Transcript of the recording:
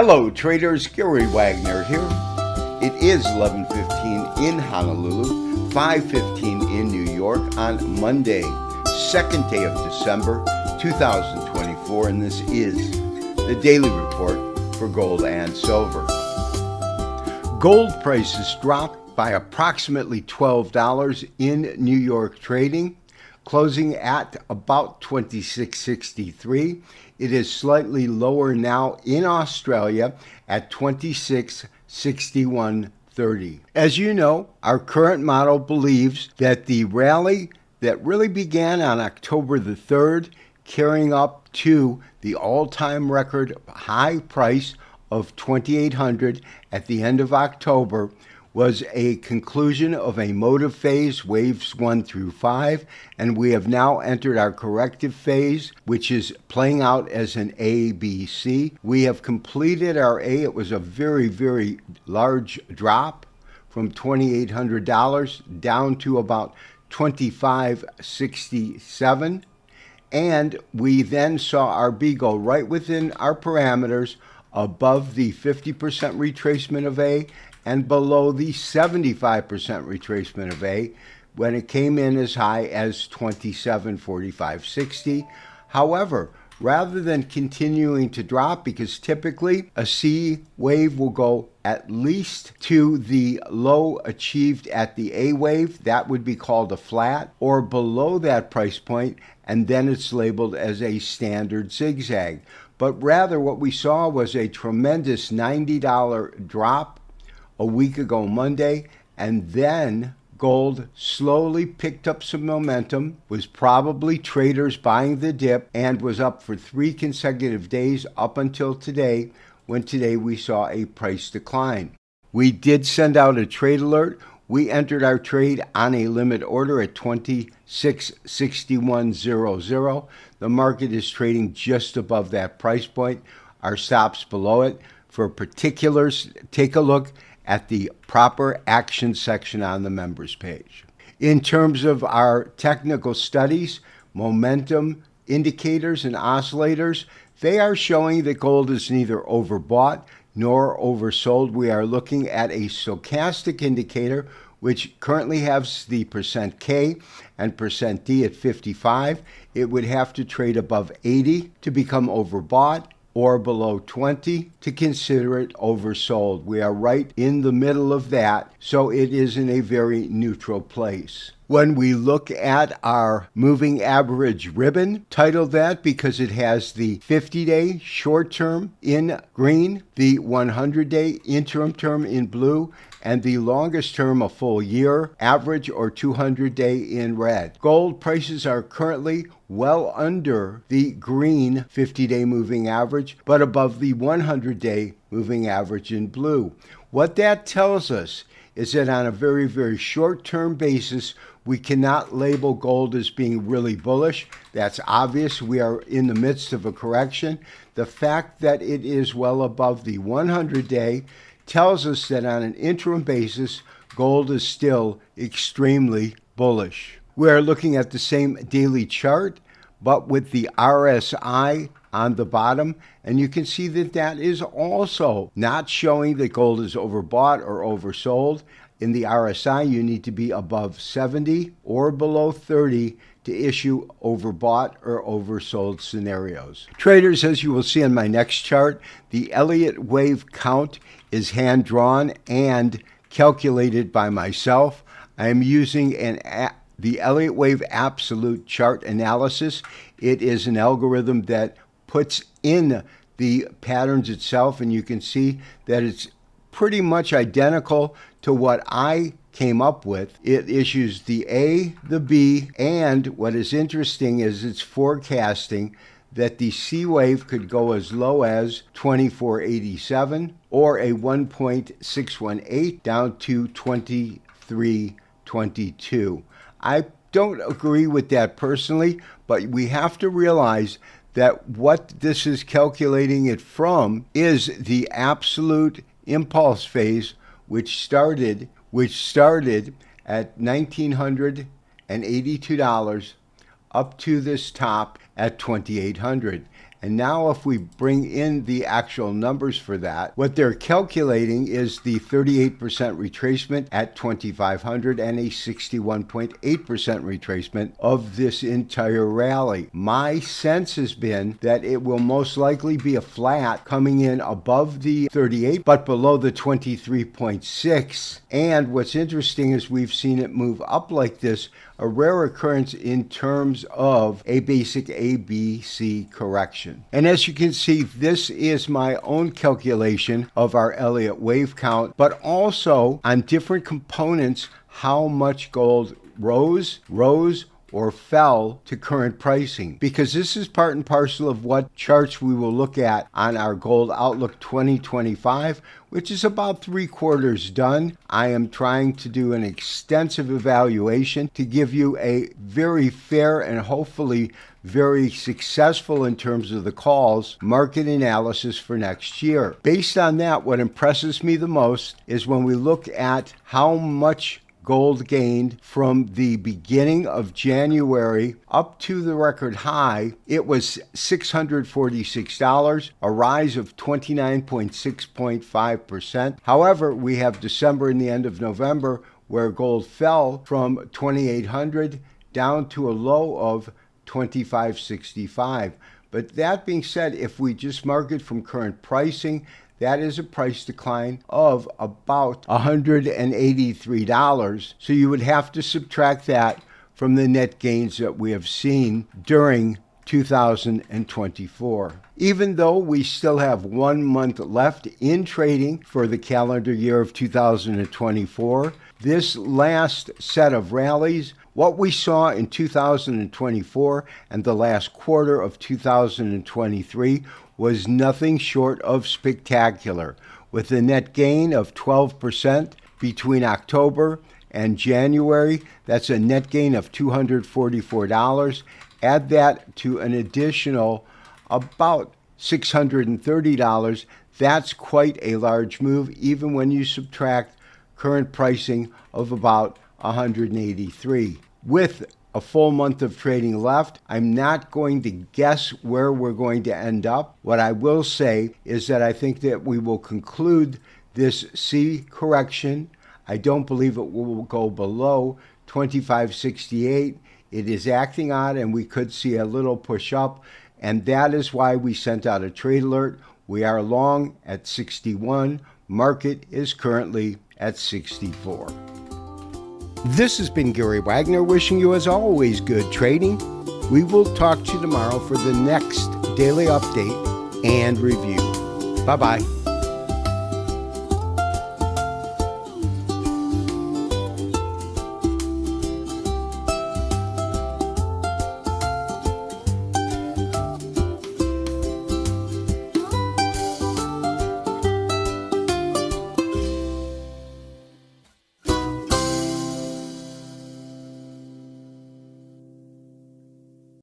Hello traders, Gary Wagner here. It is 11:15 in Honolulu, 5:15 in New York on Monday, 2nd day of December 2024, and this is the daily report for gold and silver. Gold prices dropped by approximately $12 in New York trading, closing at about $26.63. It is slightly lower now in Australia at $26.6130. As you know, our current model believes that the rally that really began on October the 3rd, carrying up to the all-time record high price of $2,800 at the end of October, was a conclusion of a motive phase, waves 1 through 5, and we have now entered our corrective phase, which is playing out as an A, B, C. We have completed our A. It was a very, very large drop from $2,800 down to about $25.67, and we then saw our B go right within our parameters above the 50% retracement of A and below the 75% retracement of A when it came in as high as 27.4560. However, rather than continuing to drop, because typically a C wave will go at least to the low achieved at the A wave, that would be called a flat, or below that price point, and then it's labeled as a standard zigzag. But rather what we saw was a tremendous $90 drop a week ago Monday, and then gold slowly picked up some momentum, was probably traders buying the dip, and was up for 3 consecutive days up until today, when today we saw a price decline. We did send out a trade alert. We entered our trade on a limit order at 26.6100. The market is trading just above that price point. Our stops below it. For particulars, take a look at the proper action section on the members page. In terms of our technical studies, momentum indicators and oscillators, they are showing that gold is neither overbought nor oversold. We are looking at a stochastic indicator, which currently has the %K and %D at 55. It would have to trade above 80 to become overbought, or below 20 to consider it oversold. We are right in the middle of that, so it is in a very neutral place. When we look at our moving average ribbon, titled that because it has the 50-day short term in green, the 100-day interim term in blue, and the longest term, a full year average or 200-day in red. Gold prices are currently well under the green 50-day moving average, but above the 100-day moving average in blue. What that tells us is that on a very, very short-term basis, we cannot label gold as being really bullish. That's obvious. We are in the midst of a correction. The fact that it is well above the 100-day tells us that on an interim basis, gold is still extremely bullish. We are looking at the same daily chart, but with the RSI on the bottom, and you can see that that is also not showing that gold is overbought or oversold. In the RSI, you need to be above 70 or below 30 to issue overbought or oversold scenarios. Traders, as you will see on my next chart, the Elliott wave count is hand-drawn and calculated by myself. I am using the Elliott wave absolute chart analysis. It is an algorithm that puts in the patterns itself, and you can see that it's pretty much identical to what I came up with. It issues the A, the B, and what is interesting is it's forecasting that the C wave could go as low as 24.87 or a 1.618 down to 23.22. I don't agree with that personally, but we have to realize that what this is calculating it from is the absolute impulse phase, which started at $1,982 up to this top at $2,800. And now if we bring in the actual numbers for that, what they're calculating is the 38% retracement at 2,500 and a 61.8% retracement of this entire rally. My sense has been that it will most likely be a flat coming in above the 38 but below the 23.6. And what's interesting is we've seen it move up like this, a rare occurrence in terms of a basic ABC correction. And as you can see, this is my own calculation of our Elliott wave count, but also on different components, how much gold rose, or fell to current pricing, because this is part and parcel of what charts we will look at on our Gold Outlook 2025, which is about 3/4 done. I am trying to do an extensive evaluation to give you a very fair and hopefully very successful in terms of the calls market analysis for next year. Based on that, what impresses me the most is when we look at how much gold gained from the beginning of January up to the record high. It was $646, a rise of 29.6.5%. However, we have December and the end of November where gold fell from 2,800 down to a low of 2,565. But that being said, if we just mark it from current pricing, that is a price decline of about $183. So you would have to subtract that from the net gains that we have seen during 2024. Even though we still have 1 month left in trading for the calendar year of 2024, this last set of rallies, what we saw in 2024 and the last quarter of 2023 was nothing short of spectacular, with a net gain of 12% between October and January. That's a net gain of $244. Add that to an additional about $630. That's quite a large move, even when you subtract current pricing of about $183. With a full month of trading left, I'm not going to guess where we're going to end up. What I will say is that I think that we will conclude this C correction. I don't believe it will go below 25.68. It is acting on, and we could see a little push up, and that is why we sent out a trade alert. We are long at 61. Market is currently at 64. This has been Gary Wagner wishing you, as always, good trading. We will talk to you tomorrow for the next daily update and review. Bye-bye.